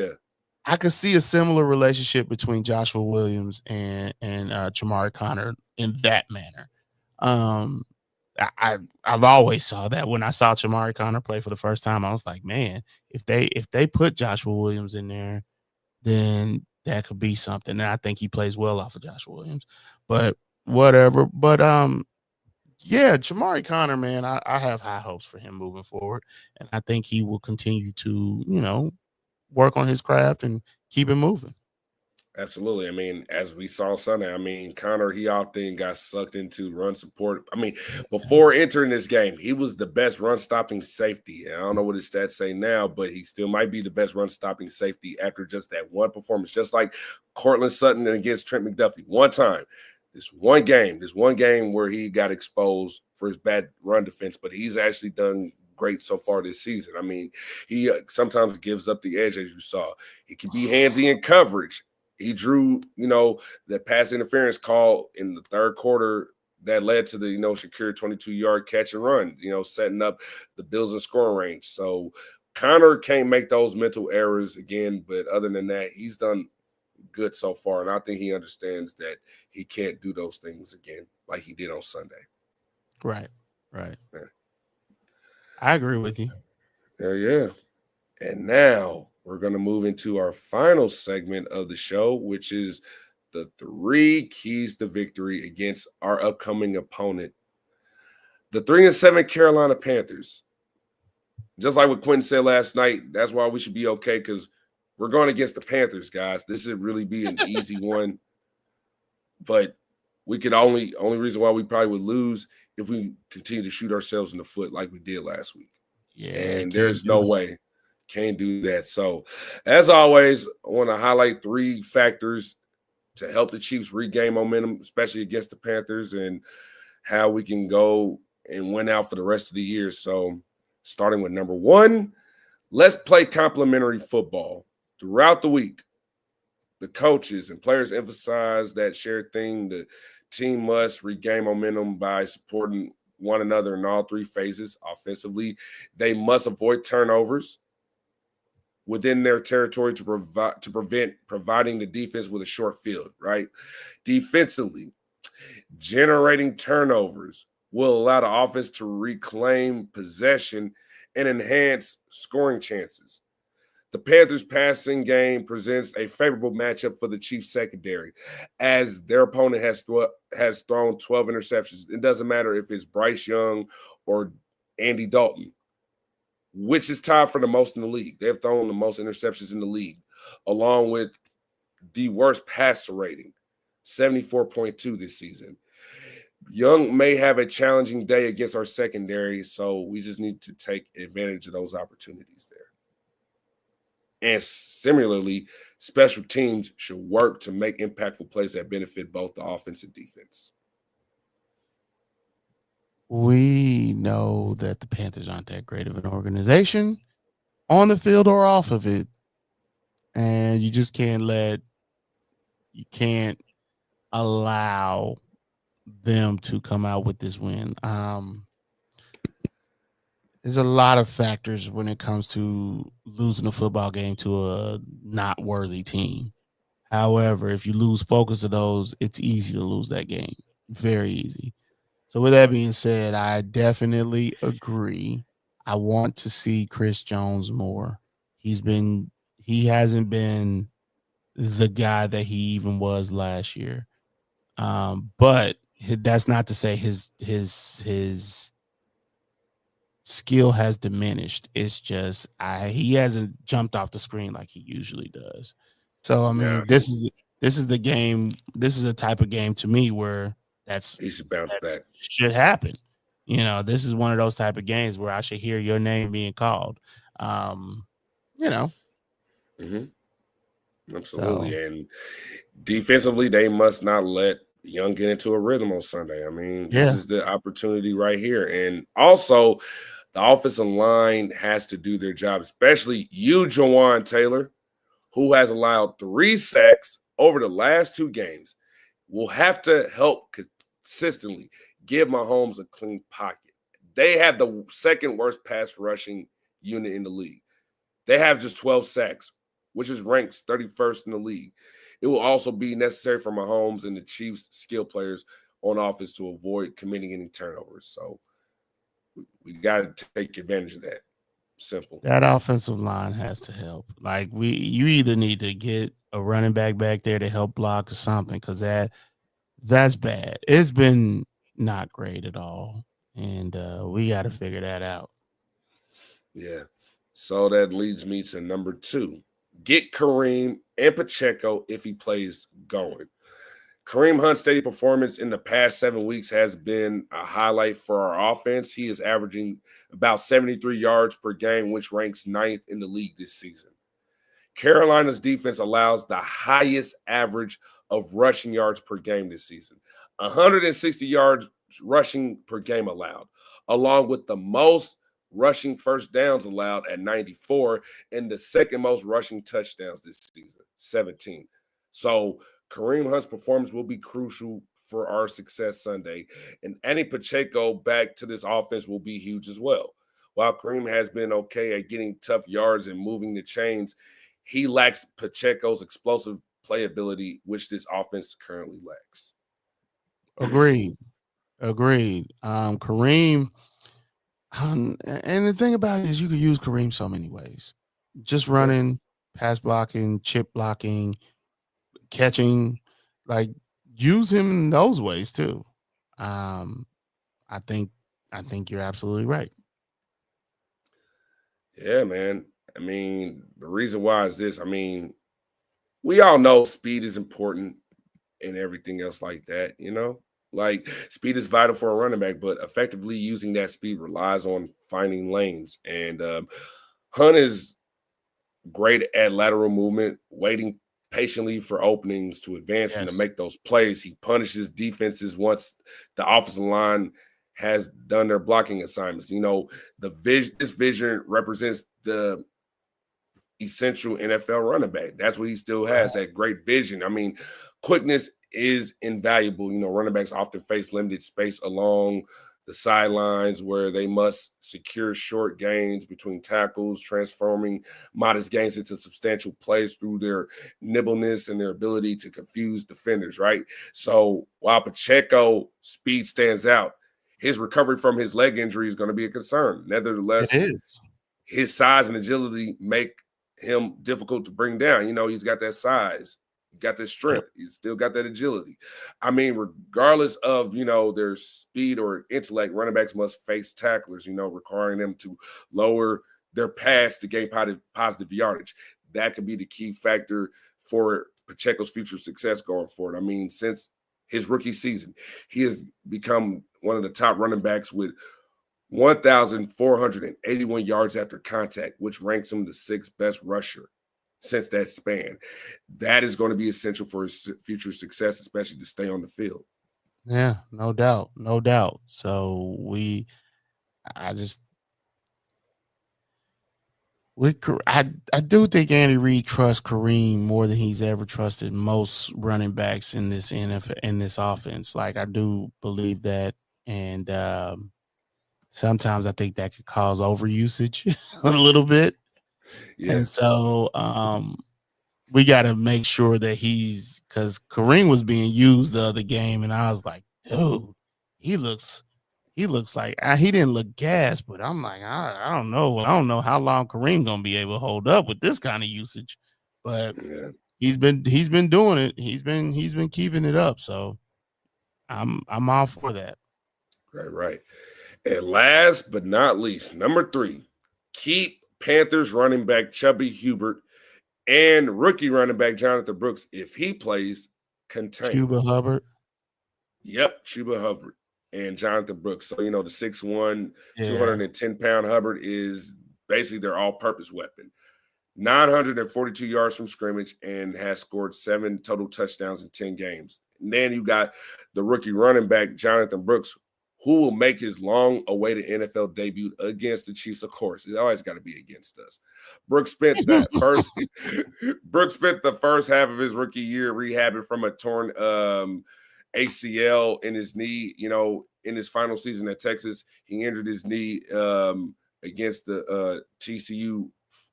I could see a similar relationship between Joshua Williams and Chamarri Conner in that manner. I've always saw that when I saw Chamarri Conner play for the first time. I was like, man, if they put Joshua Williams in there, then that could be something. And I think he plays well off of Joshua Williams. But whatever. But yeah, Chamarri Conner, man, I have high hopes for him moving forward. And I think he will continue to, work on his craft and keep it moving. Absolutely. I mean, as we saw Sunday, I mean, Connor, he often got sucked into run support. I mean, before entering this game, he was the best run stopping safety. And I don't know what his stats say now, but he still might be the best run stopping safety after just that one performance, just like Cortland Sutton against Trent McDuffie. One time, this one game where he got exposed for his bad run defense, but he's actually done great so far this season. I mean, he sometimes gives up the edge, as you saw. He can be handsy in coverage. He drew, that pass interference call in the third quarter that led to the, Shakir 22-yard catch and run, setting up the Bills in scoring range. So Connor can't make those mental errors again, but other than that, he's done good so far. And I think he understands that he can't do those things again like he did on Sunday. Right. Yeah. I agree with you. Yeah. And now we're going to move into our final segment of the show, which is the 3 keys to victory against our upcoming opponent, the 3-7 Carolina Panthers. Just like what Quentin said last night, that's why we should be okay, because we're going against the Panthers, guys. This should really be an easy one. But we could only reason why we probably would lose if we continue to shoot ourselves in the foot like we did last week. Yeah, and there's no way. Can't do that. So, as always, I want to highlight 3 factors to help the Chiefs regain momentum, especially against the Panthers, and how we can go and win out for the rest of the year. So, starting with number 1, let's play complementary football. Throughout the week, the coaches and players emphasize that shared thing. The team must regain momentum by supporting one another in all 3 phases. Offensively, they must avoid turnovers within their territory to prevent providing the defense with a short field, right? Defensively, generating turnovers will allow the offense to reclaim possession and enhance scoring chances. The Panthers' passing game presents a favorable matchup for the Chiefs secondary, as their opponent has thrown 12 interceptions. It doesn't matter if it's Bryce Young or Andy Dalton, which is tied for the most in the league. They've thrown the most interceptions in the league, along with the worst passer rating, 74.2 this season. Young may have a challenging day against our secondary, so we just need to take advantage of those opportunities there. And similarly, special teams should work to make impactful plays that benefit both the offense and defense. We know that the Panthers aren't that great of an organization on the field or off of it. And you just can't allow them to come out with this win. There's a lot of factors when it comes to losing a football game to a not worthy team. However, if you lose focus of those, it's easy to lose that game. Very easy. So with that being said, I definitely agree. I want to see Chris Jones more. He hasn't been the guy that he even was last year. But that's not to say his skill has diminished. It's just he hasn't jumped off the screen like he usually does. So I mean, this is the game. This is a type of game to me where he should bounce back. Should happen. This is one of those type of games where I should hear your name being called. Mm-hmm. Absolutely. So, and defensively, they must not let Young get into a rhythm on Sunday. I mean, this is the opportunity right here. And also, the offensive line has to do their job, especially you, Jawan Taylor, who has allowed 3 sacks over the last 2 games, will have to help consistently give Mahomes a clean pocket. They have the 2nd worst pass rushing unit in the league. They have just 12 sacks, which is ranked 31st in the league. It will also be necessary for Mahomes and the Chiefs' skill players on offense to avoid committing any turnovers. So we got to take advantage of that. Simple. That offensive line has to help. Like you either need to get a running back there to help block or something, because that's bad. It's been not great at all, and we got to figure that out. Yeah. So that leads me to number 2. get Kareem and Pacheco if he plays going. Kareem Hunt's steady performance in the past 7 weeks has been a highlight for our offense. He is averaging about 73 yards per game, which ranks ninth in the league this season. Carolina's defense allows the highest average of rushing yards per game this season, 160 yards rushing per game allowed, along with the most rushing first downs allowed at 94 and the second most rushing touchdowns this season, 17. So Kareem Hunt's performance will be crucial for our success Sunday, and adding Pacheco back to this offense will be huge as well. While Kareem has been okay at getting tough yards and moving the chains, he lacks Pacheco's explosive playability, which this offense currently lacks. Agreed. Kareem, and the thing about it is you can use Kareem so many ways. Just running, pass blocking, chip blocking, catching, like use him in those ways too. I think you're absolutely right. Yeah, man. I mean, the reason why is this. I mean, we all know speed is important and everything else like that, you know? Like speed is vital for a running back, but effectively using that speed relies on finding lanes. And Hunt is great at lateral movement, waiting patiently for openings to advance and to make those plays. He punishes defenses once the offensive line has done their blocking assignments. You know, this vision represents the essential NFL running back. That's what he still has, that great vision. I mean, quickness is invaluable. You know, running backs often face limited space along the sidelines where they must secure short gains between tackles, transforming modest gains into substantial plays through their nimbleness and their ability to confuse defenders, right? So while Pacheco speed stands out, his recovery from his leg injury is going to be a concern. Nevertheless, his size and agility make him difficult to bring down. You know, he's got that size, he got that strength, he's still got that agility. I mean, regardless of, you know, their speed or intellect, running backs must face tacklers, you know, requiring them to lower their pass to gain positive yardage. That could be the key factor for Pacheco's future success going forward. I mean, since his rookie season, he has become one of the top running backs with 1,481 yards after contact, which ranks him the sixth best rusher since that span. That is going to be essential for his future success, especially to stay on the field. Yeah, no doubt. So I do think Andy Reid trusts Kareem more than he's ever trusted most running backs in this NFL, in this offense. Like, I do believe that, and sometimes I think that could cause overusage a little bit. Yeah. And so we got to make sure that because Kareem was being used the other game, and I was like, dude, he looks like he didn't look gassed, but I'm like, I don't know. I don't know how long Kareem gonna be able to hold up with this kind of usage. But he's been doing it. He's been keeping it up. So I'm all for that. Right. And last but not least, number 3, keep Panthers running back Chubby Hubert and rookie running back Jonathan Brooks, if he plays, contained. Chuba Hubbard. Yep, Chuba Hubbard and Jonathan Brooks. So, you know, the 6'1", 210-pound Hubbard is basically their all-purpose weapon. 942 yards from scrimmage and has scored 7 total touchdowns in 10 games. And then you got the rookie running back, Jonathan Brooks, who will make his long-awaited NFL debut against the Chiefs, of course. It always got to be against us. Brooks spent the first half of his rookie year rehabbing from a torn ACL in his knee. You know, in his final season at Texas, he injured his knee against the TCU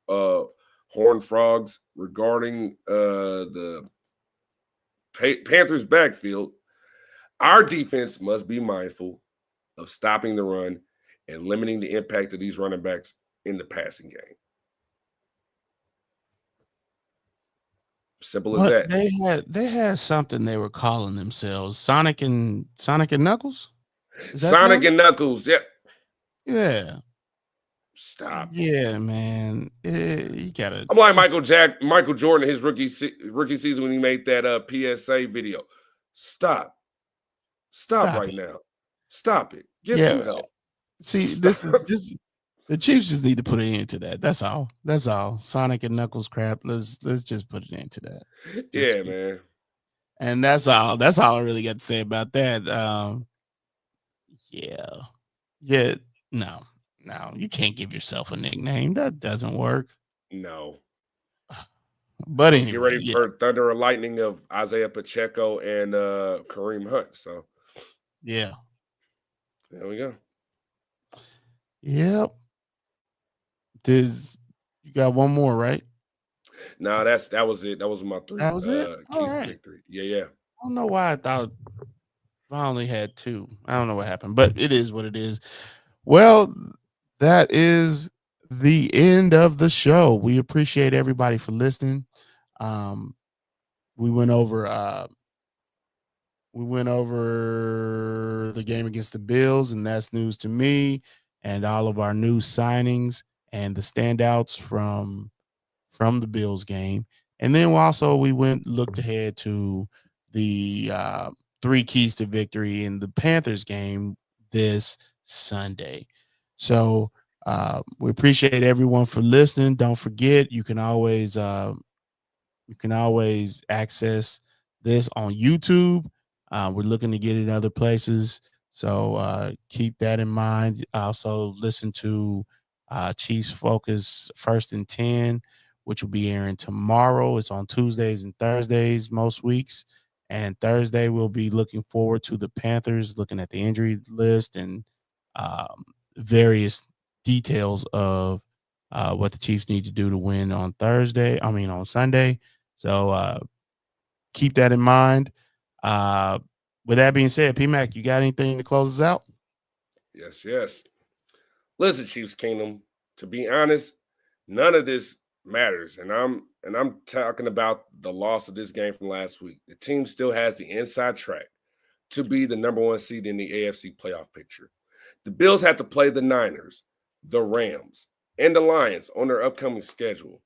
Horned Frogs. Regarding the Panthers' backfield, our defense must be mindful of stopping the run and limiting the impact of these running backs in the passing game. Simple as that. They had something they were calling themselves Sonic and Knuckles. Sonic and Knuckles, yep. Yeah. Stop. Yeah, man. You gotta. I'm like Michael Jordan, his rookie season when he made that PSA video. Stop Stop right it. now. Stop it. Get some Yeah. help. See, Stop. the Chiefs just need to put an end to that. That's all. That's all. Sonic and Knuckles crap. Let's just put an end to that. Yeah, man. And that's all. That's all I really got to say about that. Yeah. Yeah. No. You can't give yourself a nickname. That doesn't work. No. But Get anyway, ready for thunder or lightning of Isaiah Pacheco and Kareem Hunt. So yeah. there we go. Yep. You got one more, right? No, that was it. That was my 3 That was it? All keys to right. victory. Yeah. I don't know why I thought I only had 2. I don't know what happened, but it is what it is. Well, that is the end of the show. We appreciate everybody for listening. We went over the game against the Bills, and that's news to me, and all of our new signings and the standouts from the Bills game. And then we looked ahead to the 3 keys to victory in the Panthers game this Sunday. So we appreciate everyone for listening. Don't forget, you can always access this on YouTube. We're looking to get it in other places. So keep that in mind. Also listen to Chiefs Focus First and 10, which will be airing tomorrow. It's on Tuesdays and Thursdays most weeks. And Thursday, we'll be looking forward to the Panthers, looking at the injury list and various details of what the Chiefs need to do to win on Sunday. So keep that in mind. With that being said, P-Mac, you got anything to close us out? Yes. Listen, Chiefs Kingdom, to be honest, none of this matters. And I'm talking about the loss of this game from last week. The team still has the inside track to be the number 1 seed in the AFC playoff picture. The Bills have to play the Niners, the Rams, and the Lions on their upcoming schedule.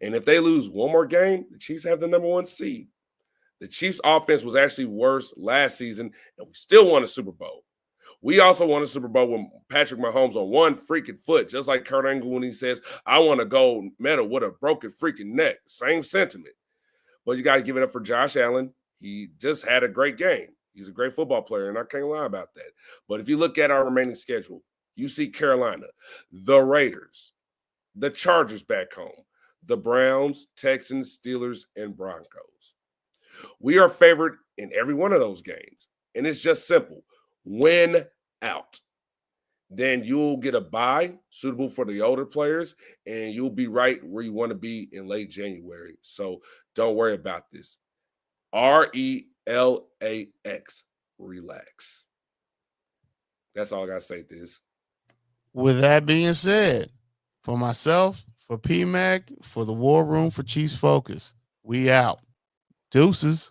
And if they lose one more game, the Chiefs have the number 1 seed. The Chiefs' offense was actually worse last season, and we still won a Super Bowl. We also won a Super Bowl with Patrick Mahomes on one freaking foot, just like Kurt Angle when he says, I want a gold medal with a broken freaking neck. Same sentiment. But you got to give it up for Josh Allen. He just had a great game. He's a great football player, and I can't lie about that. But if you look at our remaining schedule, you see Carolina, the Raiders, the Chargers back home, the Browns, Texans, Steelers, and Broncos. We are favored in every one of those games, and it's just simple. Win out. Then you'll get a bye suitable for the older players, and you'll be right where you want to be in late January. So don't worry about this. RELAX. Relax. That's all I got to say, this. With that being said, for myself, for P-Mac, for the War Room, for Chiefs Focus, we out. Deuces.